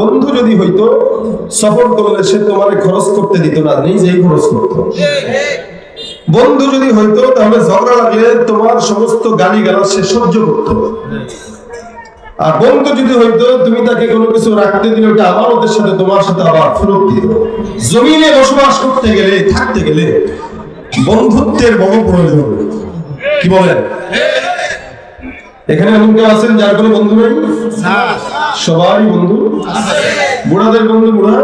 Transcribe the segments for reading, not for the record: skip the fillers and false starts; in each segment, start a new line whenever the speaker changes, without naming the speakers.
বন্ধু যদি হইতো সফর করলে সে তোমার খরচ করতে দিত না, নিজেই খরচ করতো। বন্ধু যদি হইতো তাহলে ঝগড়া লাগলে তোমার সমস্ত গালিগালাজ সে সহ্য করতো। আর বন্ধু যদি হইতো তুমি তাকে কোনো কিছু রাখতে দিলে ওটা আমানতের সাথে তোমার সাথে আবার ফেরত দিত। জমিনে বসবাস করতে গেলে, থাকতে গেলে বন্ধুত্বের বড় প্রয়োজন। কি বলেন? এখানে এমন কেউ আছেন যার কোনো বন্ধু নেই? সবাই বন্ধু। বুড়াদের বন্ধু বুড়া,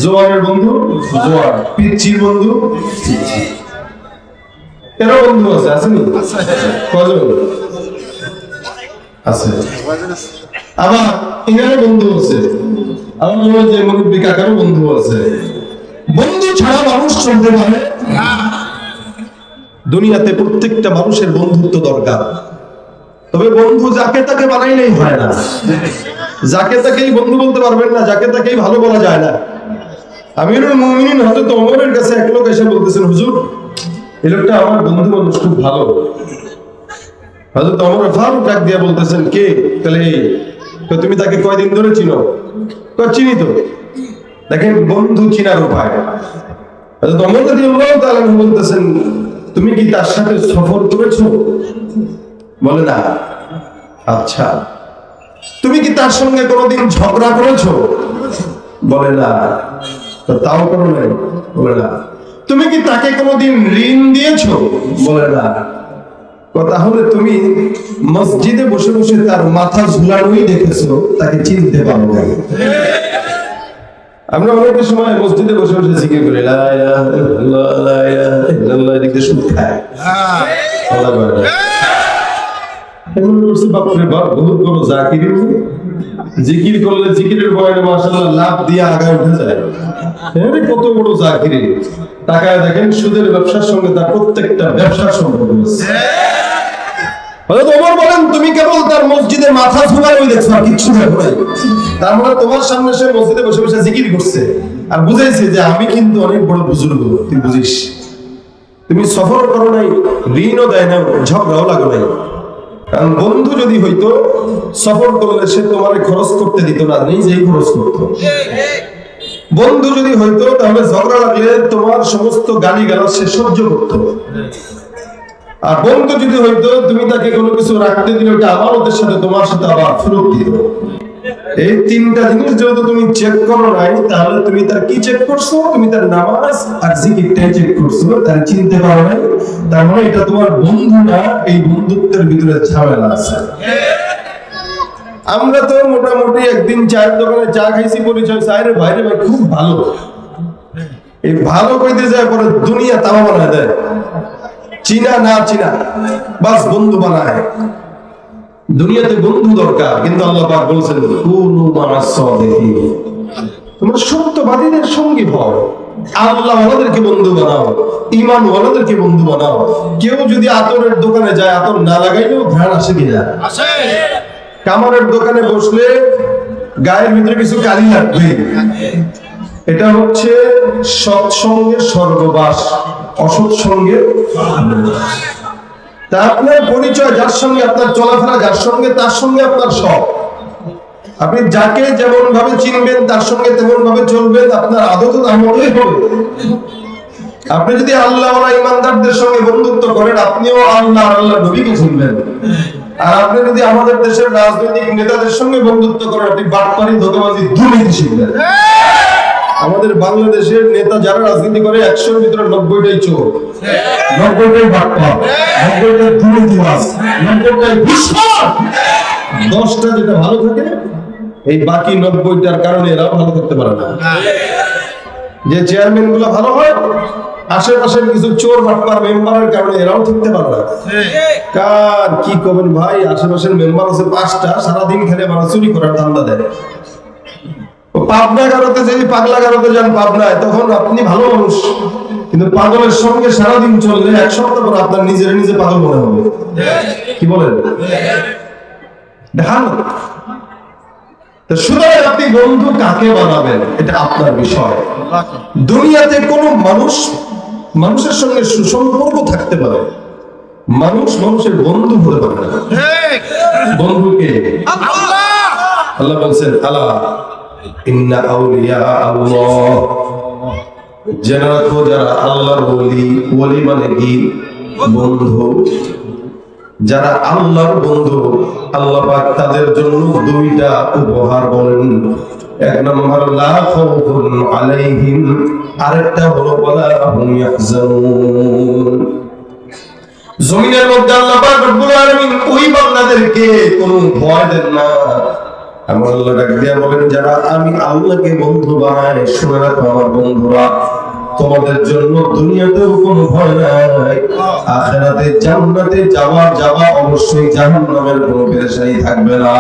জোয়ানের বন্ধু জোয়ান, পিচ্চির বন্ধু পিচ্চি। এরা বন্ধু আছে, আসেনি? কজন আছে? আবার এখানে বন্ধু আছে, আমার মনে হয় যে মুরব্বী কাকারও বন্ধু আছে। বন্ধু ছাড়া মানুষ চলতে পারে? দুনিয়াতে প্রত্যেকটা মানুষের বন্ধুত্ব দরকার। তবে বন্ধু যাকে তাকে বানাইলেই হয় না, যাকে তাকেই বন্ধু বলতে পারবেন না, যাকে তাকেই ভালো বলা যায় না। আমিরুল মুমিনিন হযরত ওমরের কাছে এক লোক এসে বলতেছেন, হুজুর এই লোকটা আমার বন্ধু মানুষ, খুব ভালো। হযরত ওমর ফারুক ডাক দিয়ে বলতেছেন, কে? তাহলে তুমি তাকে কয়দিন ধরে চিনো? চিনি তো। দেখেন বন্ধু চিনার উপায়। হযরত ওমর রাদিয়াল্লাহু তাআলা বলতেছেন, তুমি কি তার সাথে সফর করেছো? বলে না। আচ্ছা, তুমি কি তার সঙ্গে কোনোদিন ঝগড়া করেছো? বলে না। তো তাও করো নাই? বলে না। তুমি কি তাকে কোনোদিন ঋণ দিয়েছো? বলে না। তাহলে তুমি মসজিদে বসে বসে তার মাথা ঝুলানোই দেখেছো, তাকে চিনতে পারো না। আমরা অনেক সময় মসজিদে বসে বসে জিকির করি, লা ইলাহা ইল্লাল্লাহ, লা ইলাহা ইল্লাল্লাহ, এদিকে সুদ খায়। আল্লাহ বলে এমন করছে, বাপরে বাপ, বহুত বড় জাকির। জিকির করলে জিকিরের বয়ানে মাশাআল্লাহ লাভ দিয়ে আগায় উঠে যায়। কত বড় জাকির! তাকায় দেখেন সুদের ব্যবসার সঙ্গে তার প্রত্যেকটা ব্যবসার সম্পর্ক আছে। হযরত ওমর বলেন, তুমি কেবল তার মসজিদে মাথা ঝুলানোই দেখছো, আর কিচ্ছু দেখো নাই। তার মানে তোমার সামনে সে মসজিদে বসে বসে জিকির করছে আর বুঝাইছে যে আমি কিন্তু অনেক বড় বুজুর্গ, তুই বুঝিস। তুমি সফর করো নাই, ঋণও দেয় না, ঝগড়াও লাগো নাই। কারণ বন্ধু যদি হইতো সফর করলে সে তোমার খরচ করতে দিত না, নিজেই খরচ করতো। বন্ধু যদি হইতো তাহলে ঝগড়া লাগলে তোমার সমস্ত গালিগালাজ সে সহ্য করতো। আর বন্ধু যদি হইতো তুমি তাকে কোনো কিছু রাখতে দিলে ওটা আমানতের সাথে তোমার সাথে আবার ফেরত দিত। এই তিনটা জিনিস যেহেতু তুমি চেক করো নাই, তাহলে তুমি তার কি চেক করছো? তুমি তার নামাজ আর জিকিরটাই চেক করছো, তার চিনতে পারো নাই। তার মানে এটা তোমার বন্ধু না, এই বন্ধুত্বের ভিতরে ঝামেলা আছে। আমরা তো মোটামুটি একদিন চায়ের দোকানে চা খাইছি, পরিচয় চায়ের বাইরে ভাই খুব ভালো। এই ভালো কইতে যায় পরে দুনিয়া তামা বানায় দেয়, চিনা না চিনা বাস বন্ধু বানায়। দুনিয়াতে বন্ধু দরকার, কিন্তু আল্লাহ পাক বলেছেন কুনু মা'আস সাদিকিন, তোমরা সত্যবাদীদের সঙ্গী হও। আল্লাহ ওয়ালাদেরকে বন্ধু বানাও, ঈমান ওয়ালাদেরকে বন্ধু বানাও। কেউ যদি আতরের দোকানে যায়, আতর না লাগাইলেও ঘ্রাণ আসে কিনা? আসে। কামারের দোকানে বসলে গায়ের ভিতরে কিছু কালি লাগবে। এটা হচ্ছে সৎসঙ্গের স্বর্গবাস, অসৎ সঙ্গে তা আপনার পরিচয়, যার সঙ্গে আপনার চলাফেরা, যার সঙ্গে তার সঙ্গে আপনার সব। আপনি যাকে যেমন ভাবে চিনবেন তার সঙ্গে তেমন ভাবে চলবেন, আপনার আদত তেমনই হবে। আপনি যদি আল্লাহ ওয়া ইমানদারদের সঙ্গে বন্ধুত্ব করেন, আপনিও আল্লাহ আর আল্লাহর নবীকে চিনবেন। আর আপনি যদি আমাদের দেশের রাজনৈতিক নেতাদের সঙ্গে বন্ধুত্ব করেন, আপনি বাটপারি, ধোঁকাবাজি, দুর্নীতি শিখবেন। আমাদের বাংলাদেশের নেতা যারা রাজনীতি করে 100-র ভিতরে 90টাই চোর, 90টাই বাটপার, 90টাই দুর্নীতিবাজ, 90টাই ঘুষখোর। 10টা যেটা ভালো থাকে, এই বাকি 90টার কারণে এরাও ভালো করতে পারে না। যে চেয়ারম্যান গুলো ভালো হয়, আশেপাশের কিছু চোর বাটপার মেম্বারের কারণে এরাও থাকতে পারে না। কার কি করবেন ভাই, আশেপাশের মেম্বার আছে 5টা, সারাদিন খেলে মানুষ চুরি করার ধান্দা দেয়। পাবনা গারোতে যদি পাগলা গারোতে যান পাবনায়, তখন আপনি ভালো মানুষ, কিন্তু পাগলের সঙ্গে সারাদিন চললে এক সপ্তাহ পর আপনার নিজের নিজে পাগল মনে হবে। কি বলেন? দেখান। সুতরাং আপনি বন্ধু কাকে বানাবেন এটা আপনার বিষয়। দুনিয়াতে কোন মানুষের সঙ্গে সুসম্পর্ক থাকতে পারে, মানুষ মানুষের বন্ধু হতে পারে না। বন্ধুকে আল্লাহ বলছেন, আলা ইন্না আউলিয়া আল্লাহ, জেনে রাখো যারা আল্লাহর ওলি, ওলি মানে কি? বন্ধু। যারা আল্লাহর বন্ধু, আল্লাহ পাক তাদের জন্য দুইটা উপহার বলেন। এক নম্বর লা খাউফুন আলাইহিম, আরেকটা হলো ওয়ালা হুম ইয়াহজানুন। জমিনের মধ্যে আল্লাহ পাক রব্বুল আলামিন ওই বান্দাদেরকে কোনো ভয় দেন না। আমার আল্লাহ ডাক দিয়া বলেন, যারা আমি আল্লাহকে বন্ধু বানাই, শুনে রাখো আমার বন্ধুরা, তোমাদের জন্য দুনিয়াতেও কোনো ভয় নাই, আখিরাতে জান্নাতে যাওয়া অবশ্যই, জাহান্নামের কোনো পেরেশানি থাকবে না।